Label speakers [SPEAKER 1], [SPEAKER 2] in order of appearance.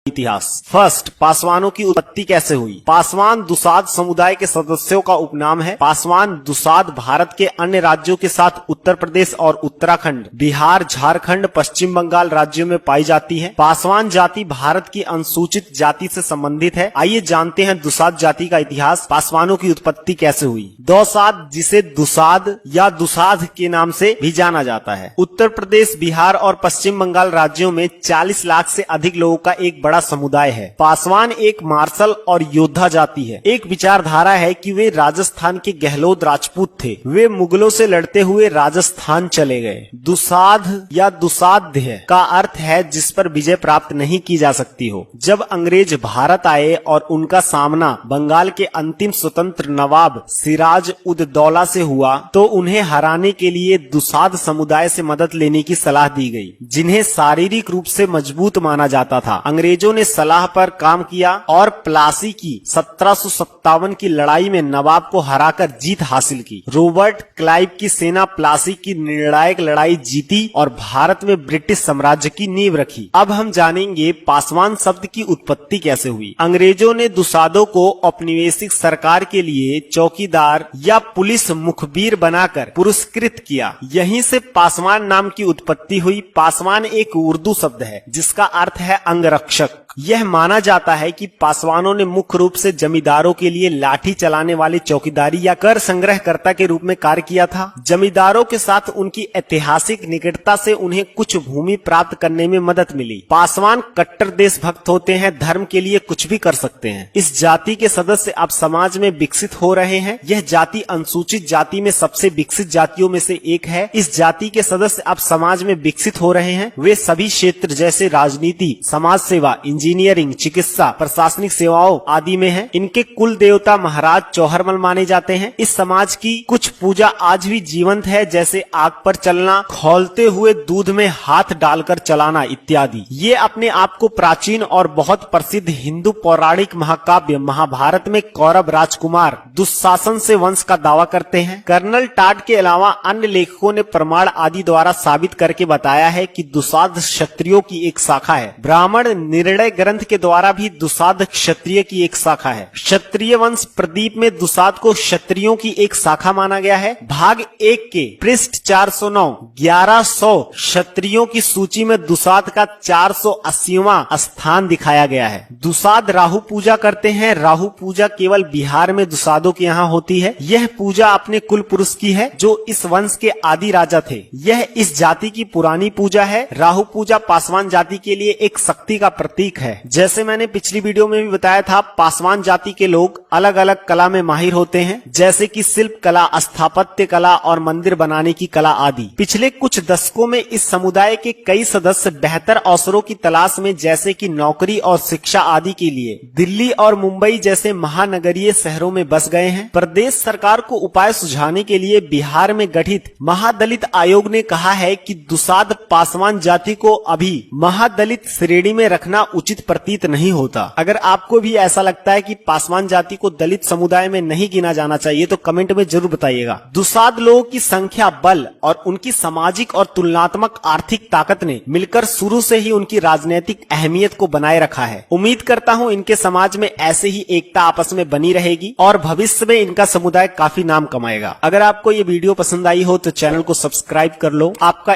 [SPEAKER 1] इतिहास। फर्स्ट, पासवानों की उत्पत्ति कैसे हुई। पासवान दुसाद समुदाय के सदस्यों का उपनाम है। पासवान दुसाद भारत के अन्य राज्यों के साथ उत्तर प्रदेश और उत्तराखंड, बिहार, झारखंड, पश्चिम बंगाल राज्यों में पाई जाती है। पासवान जाति भारत की अनुसूचित जाति से संबंधित है। आइए जानते हैं दुसाद जाति का इतिहास। पासवानों की उत्पत्ति कैसे हुई। दौसाद, जिसे दुसाद या दुसाध के नाम से भी जाना जाता है, उत्तर प्रदेश, बिहार और पश्चिम बंगाल राज्यों में 40 लाख से अधिक लोगों का एक बड़ा समुदाय है। पासवान एक मार्शल और योद्धा जाति है। एक विचारधारा है कि वे राजस्थान के गहलोत राजपूत थे। वे मुगलों से लड़ते हुए राजस्थान चले गए। दुसाध या दुसाध्य का अर्थ है जिस पर विजय प्राप्त नहीं की जा सकती हो। जब अंग्रेज भारत आए और उनका सामना बंगाल के अंतिम स्वतंत्र नवाब सिराज उद दौला से हुआ तो उन्हें हराने के लिए दुसाध समुदाय से मदद लेने की सलाह दी गई, जिन्हें शारीरिक रूप से मजबूत माना जाता था। अंग्रेजों ने सलाह पर काम किया और प्लासी की 1757 की लड़ाई में नवाब को हराकर जीत हासिल की। रॉबर्ट क्लाइव की सेना प्लासी की निर्णायक लड़ाई जीती और भारत में ब्रिटिश साम्राज्य की नींव रखी। अब हम जानेंगे पासवान शब्द की उत्पत्ति कैसे हुई। अंग्रेजों ने दुसादों को औपनिवेशिक सरकार के लिए चौकीदार या पुलिस मुखबिर बनाकर पुरस्कृत किया। यहीं से पासवान नाम की उत्पत्ति हुई। पासवान एक उर्दू शब्द है जिसका अर्थ है अंगरक्षक। यह माना जाता है कि पासवानों ने मुख्य रूप से जमींदारों के लिए लाठी चलाने वाले चौकीदारी या कर संग्रहकर्ता के रूप में कार्य किया था। जमींदारों के साथ उनकी ऐतिहासिक निकटता से उन्हें कुछ भूमि प्राप्त करने में मदद मिली। पासवान कट्टर देशभक्त होते हैं, धर्म के लिए कुछ भी कर सकते हैं। इस जाति के सदस्य अब समाज में विकसित हो रहे हैं। यह जाति अनुसूचित जाति में सबसे विकसित जातियों में से एक है। इस जाति के सदस्य अब समाज में विकसित हो रहे हैं। वे सभी क्षेत्र जैसे राजनीति, समाज सेवा, इंजीनियरिंग, चिकित्सा, प्रशासनिक सेवाओं आदि में हैं। इनके कुल देवता महाराज चौहरमल माने जाते हैं। इस समाज की कुछ पूजा आज भी जीवंत है, जैसे आग पर चलना, खौलते हुए दूध में हाथ डालकर चलाना इत्यादि। ये अपने आप को प्राचीन और बहुत प्रसिद्ध हिंदू पौराणिक महाकाव्य महाभारत में कौरव राजकुमार दुशासन से वंश का दावा करते हैं। कर्नल टाड के अलावा अन्य लेखकों ने प्रमाण आदि द्वारा साबित करके बताया है कि दुसाध क्षत्रियों की एक शाखा है। ब्राह्मण निर्णय ग्रंथ के द्वारा भी दुसाध क्षत्रिय की एक शाखा है। क्षत्रिय वंश प्रदीप में दुसाध को क्षत्रियों की एक शाखा माना गया है। भाग 1 के पृष्ठ 409 1100 क्षत्रियों की सूची में दुसाध का 480वां स्थान दिखाया गया है। दुसाध राहु पूजा करते हैं। राहु पूजा केवल बिहार में दुसादों के यहाँ होती है। यह पूजा अपने कुल पुरुष की है जो इस वंश के आदि राजा थे। यह इस जाति की पुरानी पूजा है। राहु पूजा पासवान जाति के लिए एक शक्ति का प्रतीक है। जैसे मैंने पिछली वीडियो में भी बताया था, पासवान जाति के लोग अलग अलग कला में माहिर होते हैं, जैसे कि शिल्प कला, स्थापत्य कला और मंदिर बनाने की कला आदि। पिछले कुछ दशकों में इस समुदाय के कई सदस्य बेहतर अवसरों की तलाश में, जैसे कि नौकरी और शिक्षा आदि के लिए दिल्ली और मुंबई जैसे महानगरीय शहरों में बस गए हैं। प्रदेश सरकार को उपाय सुझाने के लिए बिहार में गठित महादलित आयोग ने कहा है कि दुसाध पासवान जाति को अभी महादलित श्रेणी में रखना उचित प्रतीत नहीं होता। अगर आपको भी ऐसा लगता है कि पासवान जाति को दलित समुदाय में नहीं गिना जाना चाहिए तो कमेंट में जरूर बताइएगा। दुसाध लोगों की संख्या, बल और उनकी सामाजिक और तुलनात्मक आर्थिक ताकत ने मिलकर शुरू से ही उनकी राजनीतिक अहमियत को बनाए रखा है। उम्मीद करता हूँ इनके समाज में ऐसे ही एकता आपस में बनी रहेगी और भविष्य में इनका समुदाय काफी नाम कमाएगा। अगर आपको ये वीडियो पसंद आई हो तो चैनल को सब्सक्राइब कर लो। आपका